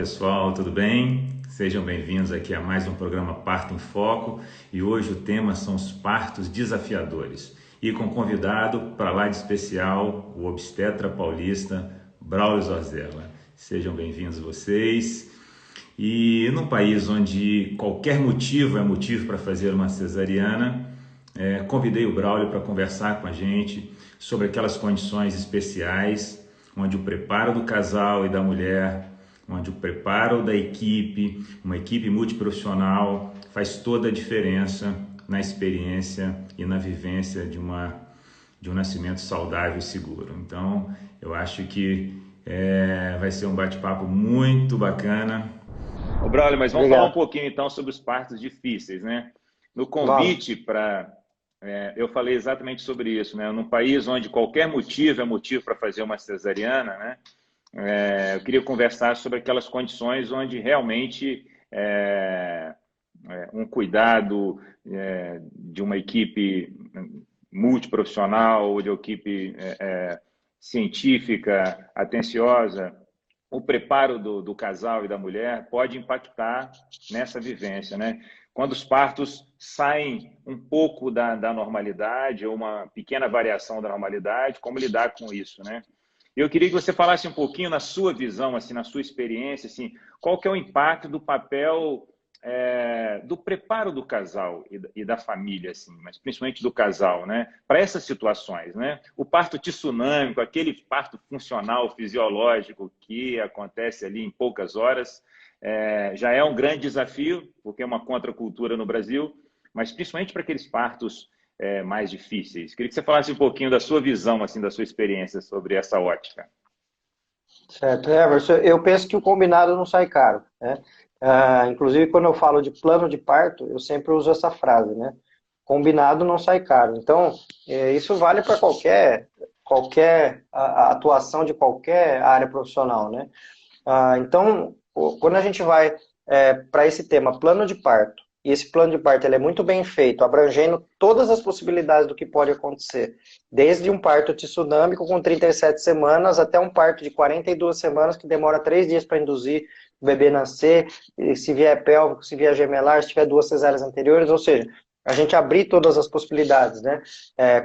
pessoal, tudo bem? Sejam bem-vindos aqui a mais um programa Parto em Foco e hoje o tema são os partos desafiadores. E com convidado para lá de especial, o obstetra paulista Braulio Zorzella. Sejam bem-vindos vocês. E num país onde qualquer motivo é motivo para fazer uma cesariana, convidei o Braulio para conversar com a gente sobre aquelas condições especiais onde o preparo do casal e da mulher, onde o preparo da equipe, uma equipe multiprofissional, faz toda a diferença na experiência e na vivência de um nascimento saudável e seguro. Então, eu acho que vai ser um bate-papo muito bacana. Ô, Braulio, mas vamos falar um Obrigado. pouquinho então sobre os partos difíceis, né? No Vamos. convite para... eu falei exatamente sobre isso, né? Num país onde qualquer motivo é motivo para fazer uma cesariana, né? Eu queria conversar sobre aquelas condições onde realmente um cuidado de uma equipe multiprofissional ou de uma equipe científica, atenciosa, o preparo do casal e da mulher pode impactar nessa vivência, né? Quando os partos saem um pouco da normalidade ou uma pequena variação da normalidade, como lidar com isso, né? Eu queria que você falasse um pouquinho na sua visão, assim, na sua experiência, assim, qual que é o impacto do papel do preparo do casal e da família, assim, mas principalmente do casal, né? Para essas situações, né? O parto tsunâmico, aquele parto funcional, fisiológico que acontece ali em poucas horas, já é um grande desafio, porque é uma contracultura no Brasil, mas principalmente para aqueles partos mais difíceis. Queria que você falasse um pouquinho da sua visão, assim, da sua experiência sobre essa ótica. Certo, Everson, eu penso que o combinado não sai caro, né? Inclusive, quando eu falo de plano de parto, eu sempre uso essa frase, né? Combinado não sai caro. Então, isso vale para qualquer atuação de qualquer área profissional, né? Então, quando a gente vai para esse tema, plano de parto, e esse plano de parto ele é muito bem feito, abrangendo todas as possibilidades do que pode acontecer, desde um parto tsunâmico com 37 semanas até um parto de 42 semanas que demora 3 dias para induzir o bebê nascer, se vier pélvico, se vier gemelar, se tiver 2 cesáreas anteriores, ou seja, a gente abrir todas as possibilidades, né?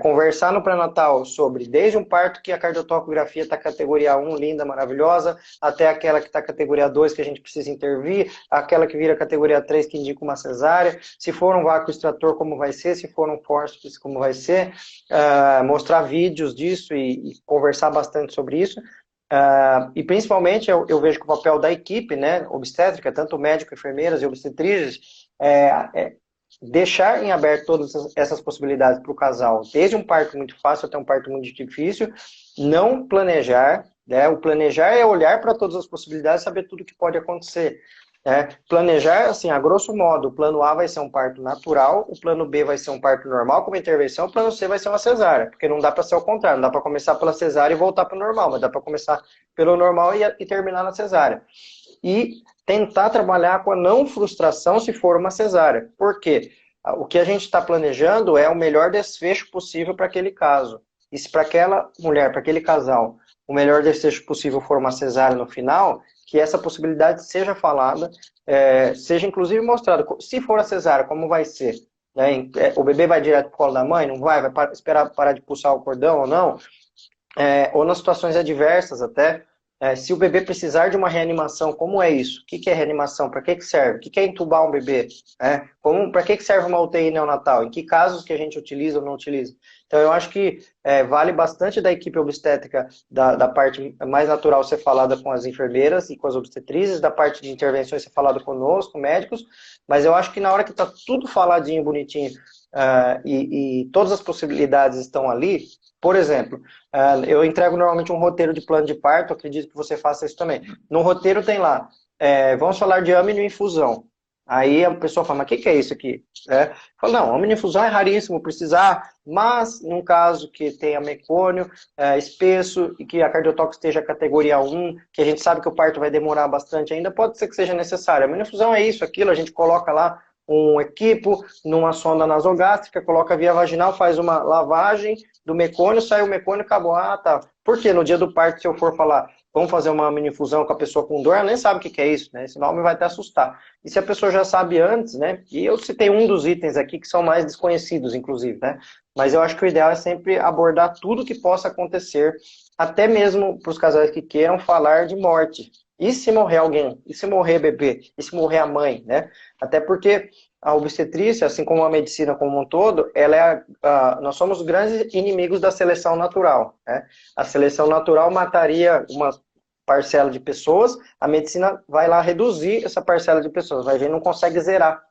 Conversar no pré-natal sobre desde um parto que a cardiotocografia está categoria 1, linda, maravilhosa, até aquela que está categoria 2 que a gente precisa intervir, aquela que vira categoria 3 que indica uma cesárea, se for um vácuo extrator, como vai ser, se for um fórceps, como vai ser, mostrar vídeos disso e conversar bastante sobre isso. E principalmente eu vejo que o papel da equipe, né, obstétrica, tanto médico, enfermeiras e obstetrizes, deixar em aberto todas essas possibilidades para o casal, desde um parto muito fácil até um parto muito difícil, não planejar, né? O planejar é olhar para todas as possibilidades e saber tudo que pode acontecer. Planejar, assim, a grosso modo, o plano A vai ser um parto natural, o plano B vai ser um parto normal com uma intervenção, o plano C vai ser uma cesárea, porque não dá para ser o contrário, não dá para começar pela cesárea e voltar para o normal, mas dá para começar pelo normal e terminar na cesárea. E tentar trabalhar com a não frustração se for uma cesárea. Por quê? O que a gente está planejando é o melhor desfecho possível para aquele caso. E se para aquela mulher, para aquele casal, o melhor desfecho possível for uma cesárea no final, que essa possibilidade seja falada, seja inclusive mostrada. Se for a cesárea, como vai ser? O bebê vai direto para o colo da mãe? Não vai? Vai esperar parar de pulsar o cordão ou não? Ou nas situações adversas até, se o bebê precisar de uma reanimação, como é isso? O que é reanimação? Para que serve? O que é entubar um bebê? Para que serve uma UTI neonatal? Em que casos que a gente utiliza ou não utiliza? Então, eu acho que vale bastante da equipe obstétrica, da parte mais natural ser falada com as enfermeiras e com as obstetrizes, da parte de intervenções ser falada conosco, médicos, mas eu acho que na hora que está tudo faladinho, bonitinho, e todas as possibilidades estão ali. Por exemplo, eu entrego normalmente um roteiro de plano de parto, acredito que você faça isso também. No roteiro tem lá, vamos falar de aminoinfusão. Aí a pessoa fala, mas o que é isso aqui? Fala, não, aminoinfusão é raríssimo precisar, mas num caso que tenha mecônio espesso e que a cardiotóxica esteja categoria 1, que a gente sabe que o parto vai demorar bastante ainda, pode ser que seja necessário. A aminoinfusão é isso, aquilo, a gente coloca lá um equipo numa sonda nasogástrica, coloca via vaginal, faz uma lavagem do mecônio, sai o mecônio, acabou. Ah, tá. Por quê? No dia do parto, se eu for falar vamos fazer uma minifusão com a pessoa com dor, ela nem sabe o que é isso, né? Esse nome vai até assustar. E se a pessoa já sabe antes, né? E eu citei um dos itens aqui que são mais desconhecidos, inclusive, né? Mas eu acho que o ideal é sempre abordar tudo que possa acontecer, até mesmo para os casais que queiram falar de morte. E se morrer alguém? E se morrer bebê? E se morrer a mãe, né? Até porque a obstetrícia, assim como a medicina como um todo, ela é nós somos grandes inimigos da seleção natural, né? A seleção natural mataria uma parcela de pessoas, a medicina vai lá reduzir essa parcela de pessoas, mas a gente não consegue zerar.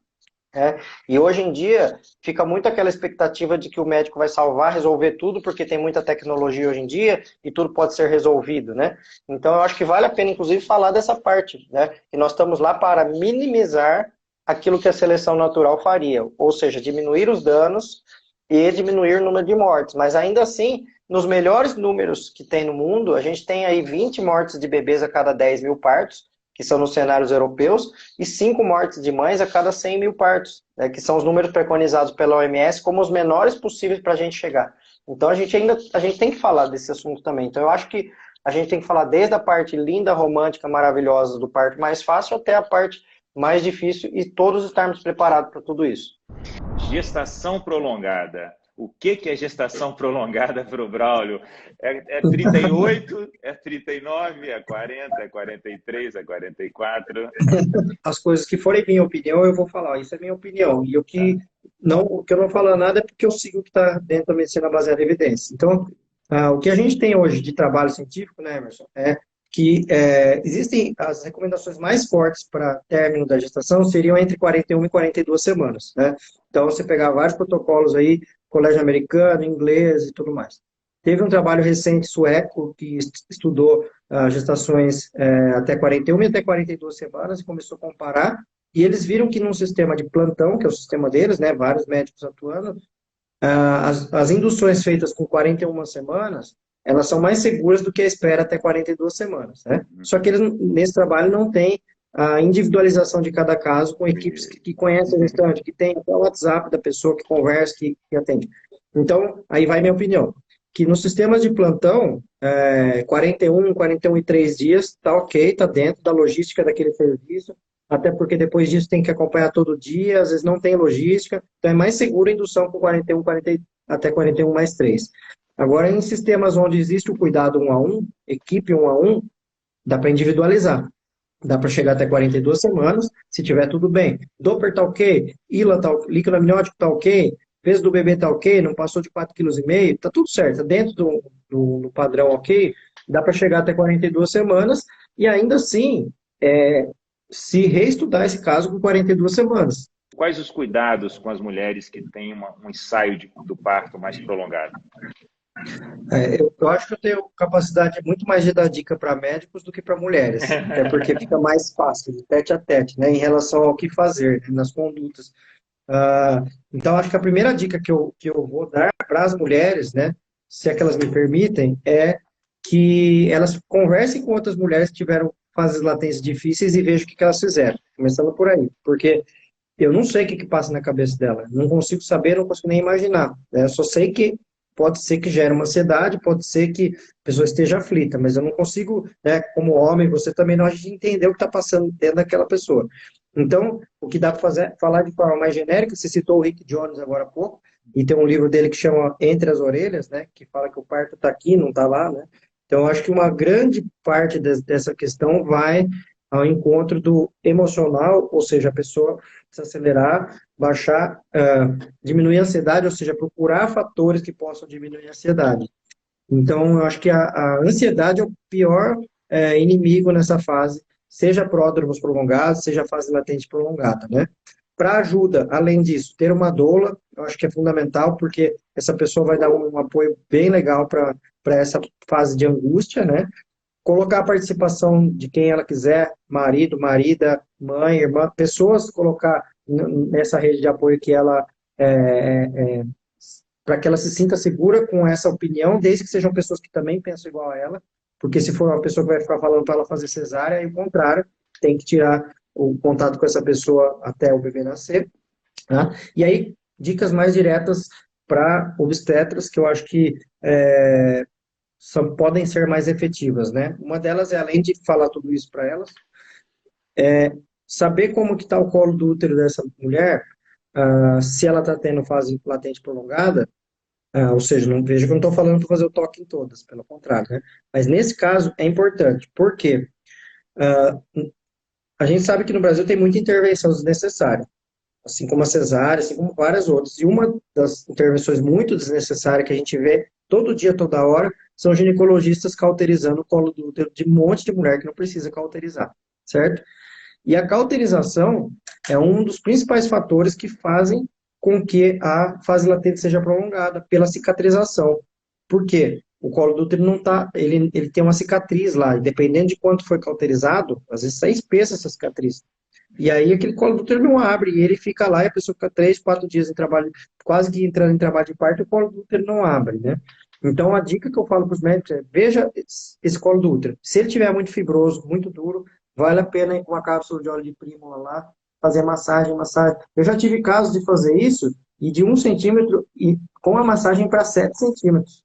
E hoje em dia fica muito aquela expectativa de que o médico vai salvar, resolver tudo, porque tem muita tecnologia hoje em dia e tudo pode ser resolvido, né? Então eu acho que vale a pena, inclusive, falar dessa parte, né? Que nós estamos lá para minimizar aquilo que a seleção natural faria, ou seja, diminuir os danos e diminuir o número de mortes. Mas ainda assim, nos melhores números que tem no mundo, a gente tem aí 20 mortes de bebês a cada 10 mil partos, que são nos cenários europeus, e 5 mortes de mães a cada 100 mil partos, né, que são os números preconizados pela OMS como os menores possíveis para a gente chegar. Então a gente tem que falar desse assunto também. Então eu acho que a gente tem que falar desde a parte linda, romântica, maravilhosa do parto mais fácil até a parte mais difícil e todos estarmos preparados para tudo isso. Gestação prolongada. O que é gestação prolongada para o Braulio? É 38, é 39, é 40, é 43, é 44? As coisas que forem minha opinião, eu vou falar. Isso é minha opinião. E o que eu não falo nada é porque eu sigo o que está dentro da medicina baseada em evidência. Então, o que a gente tem hoje de trabalho científico, né, Emerson, é que existem as recomendações mais fortes para término da gestação seriam entre 41 e 42 semanas, né? Então, você pegar vários protocolos aí, colégio americano, inglês e tudo mais. Teve um trabalho recente sueco que estudou gestações até 41 e até 42 semanas e começou a comparar, e eles viram que num sistema de plantão, que é o sistema deles, né, vários médicos atuando, as induções feitas com 41 semanas, elas são mais seguras do que a espera até 42 semanas, né? Só que eles, nesse trabalho, não tem a individualização de cada caso com equipes que conhecem o gestante, que tem até o WhatsApp da pessoa que conversa, que atende. Então, aí vai minha opinião, que nos sistemas de plantão, 41 e 3 dias, tá ok, tá dentro da logística daquele serviço, até porque depois disso tem que acompanhar todo dia, às vezes não tem logística, então é mais seguro a indução com 41, até 41 mais 3. Agora, em sistemas onde existe o cuidado 1 a 1, equipe 1 a 1, dá para individualizar. Dá para chegar até 42 semanas, se tiver tudo bem. Doppler tá ok, ILA tá ok, líquido amniótico tá ok, peso do bebê tá ok, não passou de 4,5 kg, tá tudo certo, tá dentro do padrão ok, dá para chegar até 42 semanas, e ainda assim, se reestudar esse caso com 42 semanas. Quais os cuidados com as mulheres que têm um ensaio do parto mais prolongado? Eu acho que eu tenho capacidade muito mais de dar dica para médicos do que para mulheres, até porque fica mais fácil, de tete a tete, né, em relação ao que fazer, né, nas condutas. Então, acho que a primeira dica que eu vou dar para as mulheres, né, se é que elas me permitem, é que elas conversem com outras mulheres que tiveram fases latentes difíceis e vejam o que elas fizeram, começando por aí, porque eu não sei o que passa na cabeça dela, não consigo saber, não consigo nem imaginar, né, eu só sei que pode ser que gere uma ansiedade, pode ser que a pessoa esteja aflita, mas eu não consigo, né, como homem, você também não, a gente entender o que está passando dentro daquela pessoa. Então, o que dá para fazer, falar de forma mais genérica, você citou o Rick Jones agora há pouco, e tem um livro dele que chama Entre as Orelhas, né, que fala que o parto está aqui, não está lá, né. Então, eu acho que uma grande parte dessa questão vai ao encontro do emocional, ou seja, a pessoa se acelerar, baixar, diminuir a ansiedade, ou seja, procurar fatores que possam diminuir a ansiedade. Então, eu acho que a ansiedade é o pior inimigo nessa fase, seja pródromos prolongados, seja fase latente prolongada, né? Para ajuda, além disso, ter uma doula, eu acho que é fundamental, porque essa pessoa vai dar um apoio bem legal para essa fase de angústia, né? Colocar a participação de quem ela quiser, marido, marida, mãe, irmã, pessoas, colocar nessa rede de apoio que ela, para que ela se sinta segura com essa opinião, desde que sejam pessoas que também pensam igual a ela, porque se for uma pessoa que vai ficar falando para ela fazer cesárea, é o contrário, tem que tirar o contato com essa pessoa até o bebê nascer, tá? E aí, dicas mais diretas para obstetras, que eu acho que podem ser mais efetivas, né? Uma delas é, além de falar tudo isso para elas, saber como que está o colo do útero dessa mulher, se ela está tendo fase latente prolongada, ou seja, não veja que eu não estou falando para fazer o toque em todas, pelo contrário, né? Mas nesse caso é importante, porque a gente sabe que no Brasil tem muita intervenção desnecessária, assim como a cesárea, assim como várias outras. E uma das intervenções muito desnecessárias que a gente vê todo dia, toda hora, são ginecologistas cauterizando o colo do útero de um monte de mulher que não precisa cauterizar, certo? E a cauterização é um dos principais fatores que fazem com que a fase latente seja prolongada pela cicatrização. Por quê? O colo do útero não tá, ele tem uma cicatriz lá, e dependendo de quanto foi cauterizado, às vezes está espessa essa cicatriz. E aí aquele colo do útero não abre, e ele fica lá, e a pessoa fica 3, 4 dias em trabalho, quase que entrando em trabalho de parto, e o colo do útero não abre, né? Então a dica que eu falo para os médicos é, veja esse colo do útero. Se ele tiver muito fibroso, muito duro, vale a pena ir com uma cápsula de óleo de prímula lá, fazer massagem. Eu já tive casos de fazer isso, e de 1 centímetro, e com a massagem para 7 centímetros.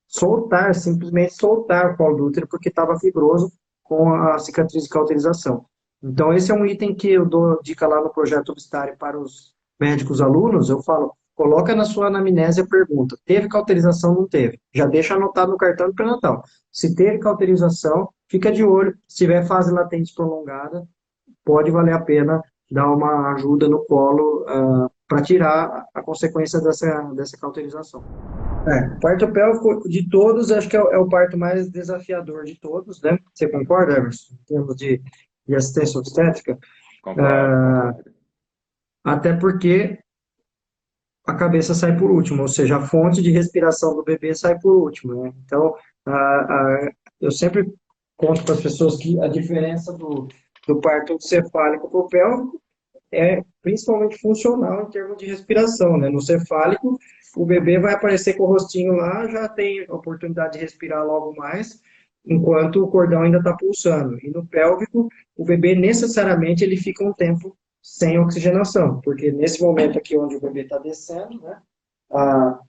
Soltar, simplesmente soltar o colo do útero, porque estava fibroso com a cicatriz de cauterização. Então, esse é um item que eu dou dica lá no projeto Obstário para os médicos alunos. Eu falo, coloca na sua anamnese a pergunta, teve cauterização ou não teve? Já deixa anotado no cartão de pré-natal. Se teve cauterização, fica de olho. Se tiver fase latente prolongada, pode valer a pena dar uma ajuda no colo para tirar a consequência dessa cauterização. O parto pélvico de todos, acho que é o parto mais desafiador de todos, né? Você concorda, Emerson, em termos de assistência obstétrica? Concordo. Até porque a cabeça sai por último, ou seja, a fonte de respiração do bebê sai por último, né? Então, eu sempre conto para as pessoas que a diferença do parto cefálico para o pélvico é principalmente funcional em termos de respiração, né? No cefálico, o bebê vai aparecer com o rostinho lá, já tem a oportunidade de respirar logo mais, enquanto o cordão ainda está pulsando. E no pélvico, o bebê necessariamente ele fica um tempo sem oxigenação, porque nesse momento aqui onde o bebê está descendo, né,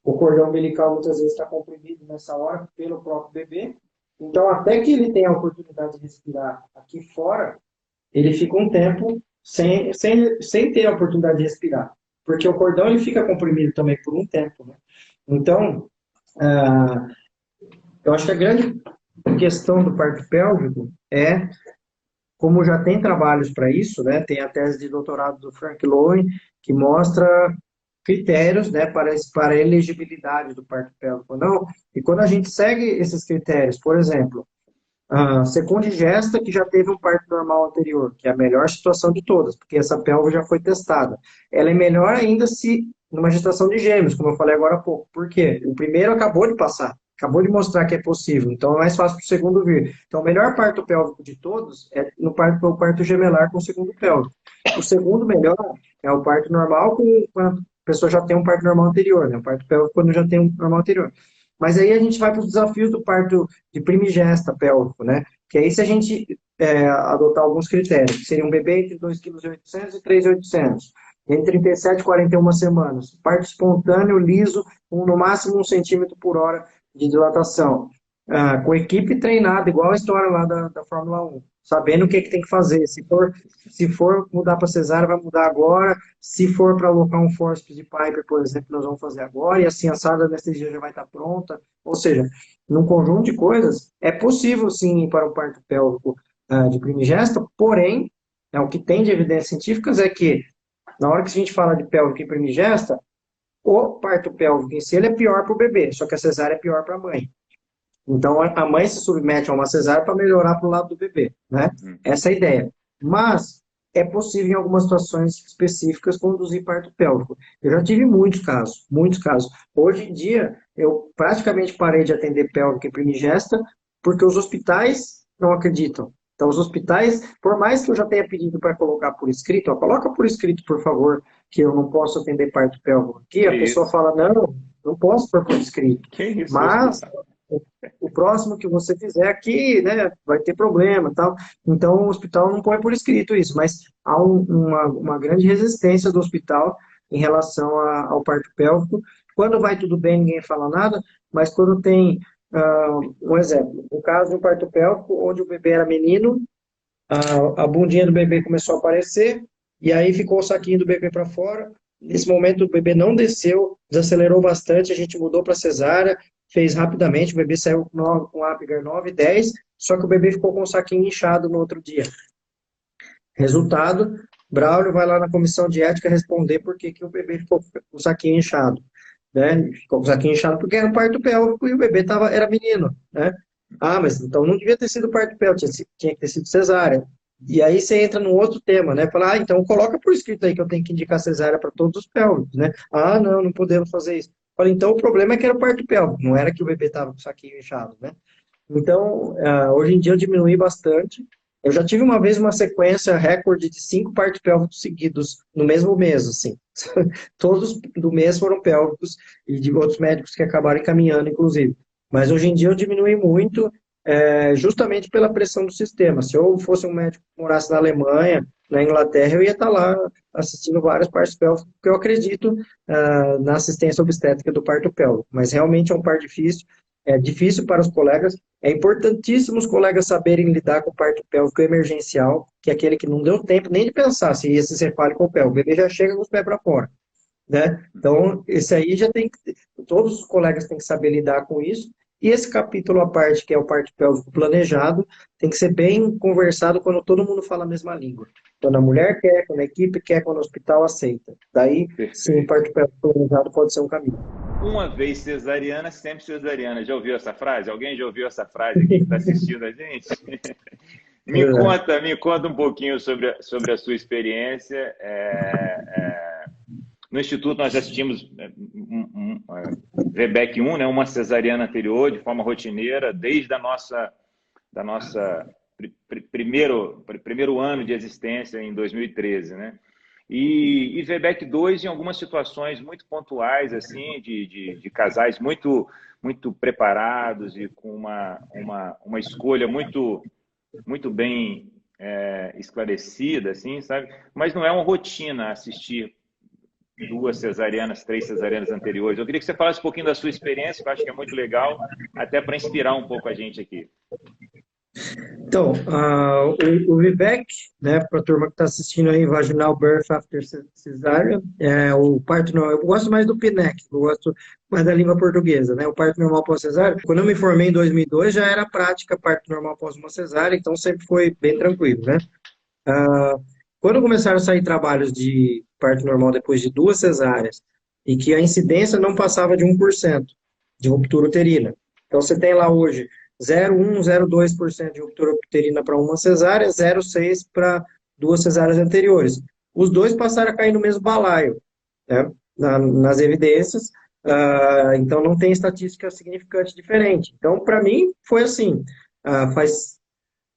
o cordão umbilical muitas vezes está comprimido nessa hora pelo próprio bebê, então até que ele tenha a oportunidade de respirar aqui fora, ele fica um tempo sem ter a oportunidade de respirar, porque o cordão ele fica comprimido também por um tempo, né? Então, eu acho que a grande questão do parto pélvico é, como já tem trabalhos para isso, né? Tem a tese de doutorado do Frank Lowen, que mostra critérios, né, para a elegibilidade do parto pélvico ou não, e quando a gente segue esses critérios, por exemplo, secundigesta que já teve um parto normal anterior, que é a melhor situação de todas, porque essa pelve já foi testada. Ela é melhor ainda se numa gestação de gêmeos, como eu falei agora há pouco. Por quê? O primeiro acabou de passar, acabou de mostrar que é possível, então é mais fácil para o segundo vir. Então, o melhor parto pélvico de todos é o parto gemelar com o segundo pélvico. O segundo melhor é o parto normal quando a pessoa já tem um parto normal anterior, né? O parto pélvico quando já tem um normal anterior. Mas aí a gente vai para os desafios do parto de primigesta pélvico, né? Que aí se a gente adotar alguns critérios, que seria um bebê entre 2,8 kg e 3,800 entre 37 e 41 semanas, parto espontâneo, liso, com no máximo 1 centímetro por hora de dilatação, com equipe treinada, igual a história lá da Fórmula 1, sabendo o que tem que fazer. Se for mudar para cesárea, vai mudar agora. Se for para alocar um fórceps de Piper, por exemplo, nós vamos fazer agora, e assim a sala da anestesia já vai estar pronta. Ou seja, num conjunto de coisas, é possível sim ir para o parto pélvico de primigesta, porém, o que tem de evidências científicas é que, na hora que a gente fala de pélvico e primigesta, o parto pélvico em si ele é pior para o bebê, só que a cesárea é pior para a mãe. Então, a mãe se submete a uma cesárea para melhorar para o lado do bebê, né? Essa é a ideia. Mas é possível, em algumas situações específicas, conduzir parto pélvico. Eu já tive muitos casos, muitos casos. Hoje em dia, eu praticamente parei de atender pélvico e primigesta, porque os hospitais não acreditam. Então, os hospitais, por mais que eu já tenha pedido para colocar por escrito, coloca por escrito, por favor, que eu não posso atender parto pélvico aqui, a pessoa fala, não posso pôr por escrito. Mas o próximo que você fizer aqui, né, vai ter problema e tal. Então, o hospital não põe por escrito isso, mas há uma grande resistência do hospital em relação ao parto pélvico. Quando vai tudo bem, ninguém fala nada, mas quando tem um exemplo, um caso de um parto pélvico onde o bebê era menino, a bundinha do bebê começou a aparecer, e aí ficou o saquinho do bebê para fora. Nesse momento o bebê não desceu, desacelerou bastante, a gente mudou para cesárea, fez rapidamente, o bebê saiu com Apgar 9, 10, só que o bebê ficou com o saquinho inchado no outro dia. Resultado, Braulio vai lá na comissão de ética responder por que que o bebê ficou com o saquinho inchado, né? Ficou com o saquinho inchado porque era um parto pélvico e o bebê era menino, né? Ah, mas então não devia ter sido parto pélvico, tinha que ter sido cesárea. E aí você entra num outro tema, né? Fala, então coloca por escrito aí que eu tenho que indicar cesárea para todos os pélvicos, né? Ah, não podemos fazer isso. Fala, então o problema é que era o parto pélvico, não era que o bebê estava com o saquinho inchado, né? Então, hoje em dia eu diminui bastante. Eu já tive uma vez uma sequência recorde de 5 partos pélvicos seguidos no mesmo mês, assim. Todos do mês foram pélvicos e de outros médicos que acabaram encaminhando, inclusive. Mas hoje em dia eu diminui muito, justamente pela pressão do sistema. Se eu fosse um médico que morasse na Alemanha, na Inglaterra, eu ia estar lá assistindo vários partos pélvicos, porque eu acredito na assistência obstétrica do parto pélvico. Mas realmente é um parto difícil. É difícil para os colegas, é importantíssimo os colegas saberem lidar com o parto pélvico emergencial, que é aquele que não deu tempo nem de pensar se ia se cefálico ou pélvico, o bebê já chega com os pés para fora, né? Então, esse aí já tem que, todos os colegas têm que saber lidar com isso, e esse capítulo à parte, que é o parto pélvico planejado, tem que ser bem conversado quando todo mundo fala a mesma língua. Quando a mulher quer, quando a equipe quer, quando o hospital aceita. Daí, sim, o parto pélvico planejado pode ser um caminho. Uma vez cesariana, sempre cesariana. Já ouviu essa frase? Alguém já ouviu essa frase aqui que está assistindo a gente? Me conta um pouquinho sobre a sua experiência. No Instituto nós assistimos VBEC 1, né, uma cesariana anterior, de forma rotineira, desde da nossa primeiro ano de existência, em 2013, né? E VBEC 2 em algumas situações muito pontuais, assim, de casais muito preparados e com uma escolha muito bem esclarecida, assim, sabe? Mas não é uma rotina assistir 2 cesarianas, 3 cesarianas anteriores. Eu queria que você falasse um pouquinho da sua experiência, que eu acho que é muito legal, até para inspirar um pouco a gente aqui. Então, o VBEC, né, para a turma que está assistindo aí, Vaginal Birth After Cesarean, o parto normal, eu gosto mais do PNEC, eu gosto mais da língua portuguesa, né, o parto normal pós-cesárea. Quando eu me formei em 2002, já era prática parto normal após uma cesárea, então sempre foi bem tranquilo, né. Quando começaram a sair trabalhos de parto normal depois de 2 cesáreas, e que a incidência não passava de 1% de ruptura uterina, então você tem lá hoje 0,1, 0,2% de ruptura uterina para uma cesárea, 0,6% para 2 cesáreas anteriores. Os dois passaram a cair no mesmo balaio, né, nas evidências, então não tem estatística significante diferente. Então, para mim, foi assim, o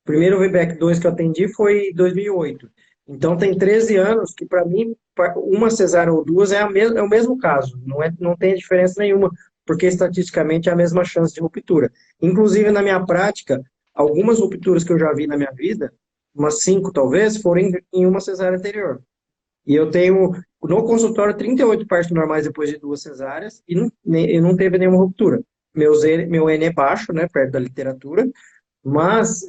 primeiro VBEC 2 que eu atendi foi em 2008. Então, tem 13 anos que, para mim, uma cesárea ou 2 é o mesmo caso, não tem diferença nenhuma, porque estatisticamente é a mesma chance de ruptura. Inclusive, na minha prática, algumas rupturas que eu já vi na minha vida, umas 5 talvez, foram em uma cesárea anterior. E eu tenho, no consultório, 38 partos normais depois de 2 cesáreas e não teve nenhuma ruptura. Meu N é baixo, né, perto da literatura, mas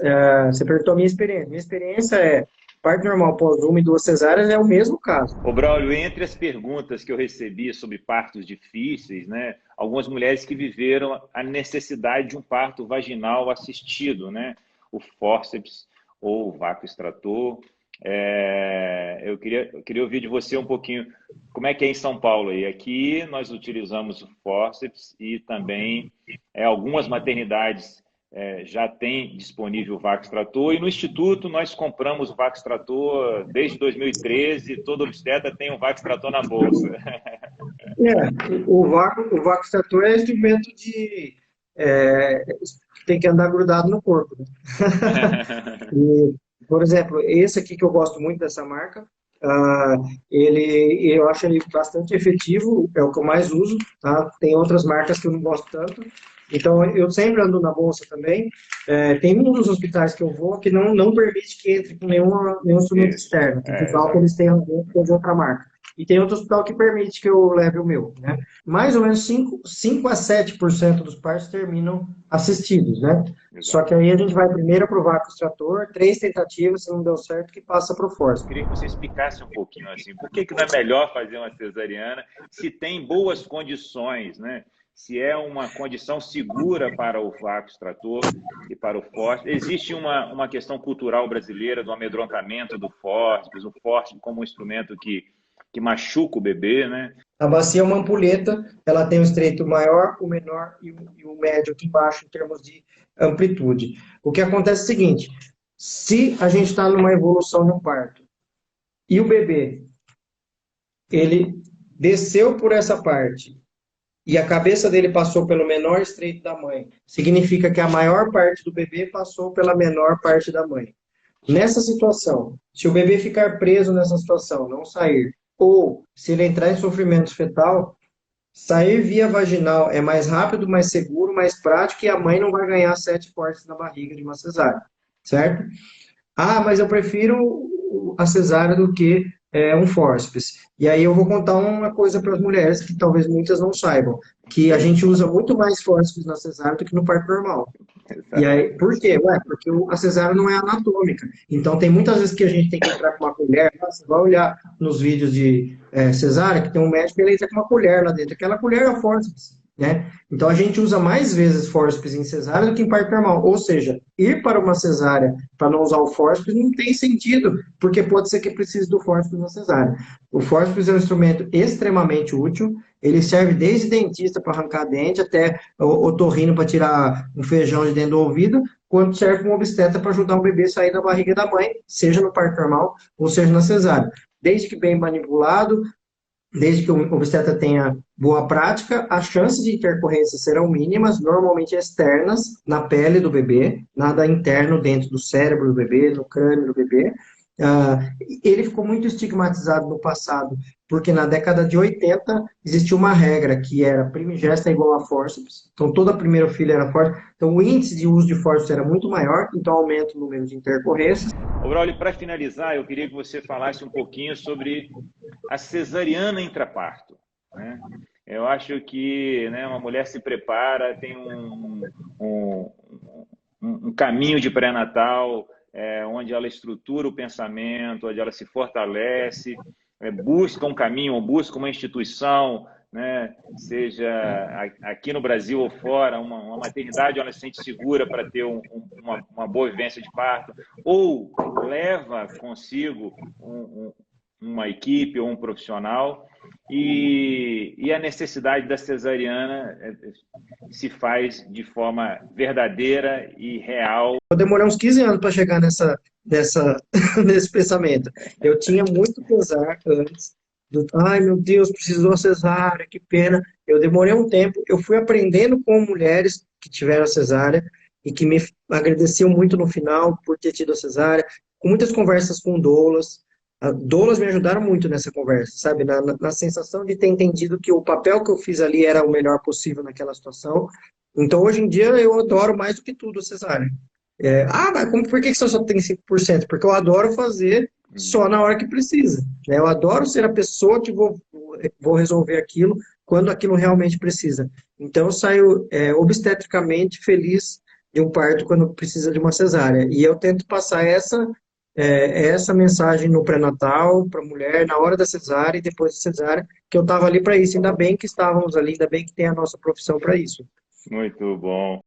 você perguntou a minha experiência. Minha experiência é parto normal após 1 e 2 cesáreas é o mesmo caso. Ô, Braulio, entre as perguntas que eu recebi sobre partos difíceis, né, algumas mulheres que viveram a necessidade de um parto vaginal assistido, né, o fórceps ou o vácuo extrator. Eu queria ouvir de você um pouquinho como é que é em São Paulo aí. Aqui nós utilizamos o fórceps e também algumas maternidades já tem disponível o vácuo extrator, e no Instituto nós compramos o vácuo extrator desde 2013, todo obstetra tem um vácuo extrator na bolsa. O vácuo extrator é instrumento tem que andar grudado no corpo, né? E, por exemplo, esse aqui que eu gosto muito dessa marca, eu acho ele bastante efetivo, é o que eu mais uso, tá? Tem outras marcas que eu não gosto tanto. Então, eu sempre ando na bolsa também. Tem um dos hospitais que eu vou que não permite que entre com nenhum instrumento externo. Tem que usar o que eles têm de outra marca. e tem outro hospital que permite que eu leve o meu, né? Mais ou menos 5 a 7% dos partos terminam assistidos, né? Só que aí a gente vai primeiro aprovar com o extrator, 3 tentativas, se não deu certo, que passa para o forceps. Queria que você explicasse um pouquinho assim, por que não é melhor fazer uma cesariana se tem boas condições, né? Se é uma condição segura para o vácuo extrator e para o fórceps. Existe uma questão cultural brasileira do amedrontamento do fórceps, o fórceps como um instrumento que machuca o bebê, né? A bacia é uma ampulheta, ela tem o estreito maior, o menor e o médio aqui embaixo em termos de amplitude. O que acontece é o seguinte, se a gente está numa evolução no parto e o bebê, ele desceu por essa parte e a cabeça dele passou pelo menor estreito da mãe, significa que a maior parte do bebê passou pela menor parte da mãe. Nessa situação, se o bebê ficar preso nessa situação, não sair, ou se ele entrar em sofrimento fetal, sair via vaginal é mais rápido, mais seguro, mais prático e a mãe não vai ganhar 7 cortes na barriga de uma cesárea, certo? Ah, mas eu prefiro a cesárea do que um fórceps. E aí eu vou contar uma coisa para as mulheres que talvez muitas não saibam, que a gente usa muito mais fórceps na cesárea do que no parto normal. E aí, por quê? Ué, porque a cesárea não é anatômica. Então, tem muitas vezes que a gente tem que entrar com uma colher. Você vai olhar nos vídeos de cesárea, que tem um médico, ele entra com uma colher lá dentro. Aquela colher é o fórceps, né? Então, a gente usa mais vezes fórceps em cesárea do que em parto normal. Ou seja, ir para uma cesárea para não usar o fórceps não tem sentido, porque pode ser que precise do fórceps na cesárea. O fórceps é um instrumento extremamente útil. Ele serve desde dentista para arrancar dente até otorrino para tirar um feijão de dentro do ouvido, quanto serve como obstetra para ajudar o bebê a sair da barriga da mãe, seja no parto normal ou seja na cesárea. Desde que bem manipulado, desde que o obstetra tenha boa prática, as chances de intercorrência serão mínimas, normalmente externas, na pele do bebê, nada interno dentro do cérebro do bebê, no crânio do bebê. Ele ficou muito estigmatizado no passado, porque na década de 80 existia uma regra que era primigesta igual a fórceps, então toda primeira filha era fórceps, então o índice de uso de fórceps era muito maior, então aumenta o número de intercorrências. Ô, Braulio, para finalizar, eu queria que você falasse um pouquinho sobre a cesariana intraparto, né? Eu acho que, né, uma mulher se prepara, tem um caminho de pré-natal, onde ela estrutura o pensamento, onde ela se fortalece, busca um caminho, busca uma instituição, né, seja aqui no Brasil ou fora, uma maternidade onde ela se sente segura para ter uma boa vivência de parto, ou leva consigo uma equipe ou um profissional, e a necessidade da cesariana se faz de forma verdadeira e real. Eu demorei uns 15 anos para chegar nesse pensamento. Eu tinha muito pesar antes, ai meu Deus, precisou cesárea, que pena. Eu demorei um tempo, eu fui aprendendo com mulheres que tiveram cesárea e que me agradeciam muito no final por ter tido a cesárea, com muitas conversas com doulas. Doulas me ajudaram muito nessa conversa, sabe? Na sensação de ter entendido que o papel que eu fiz ali era o melhor possível naquela situação. Então, hoje em dia, eu adoro mais do que tudo a cesárea. Mas por que você só tem 5%? Porque eu adoro fazer só na hora que precisa, né? Eu adoro ser a pessoa que vou resolver aquilo quando aquilo realmente precisa. Então, eu saio obstetricamente feliz de um parto quando precisa de uma cesárea. E eu tento passar essa mensagem no pré-natal para a mulher, na hora da cesárea e depois da cesárea, que eu estava ali para isso. Ainda bem que estávamos ali, ainda bem que tem a nossa profissão para isso. Muito bom.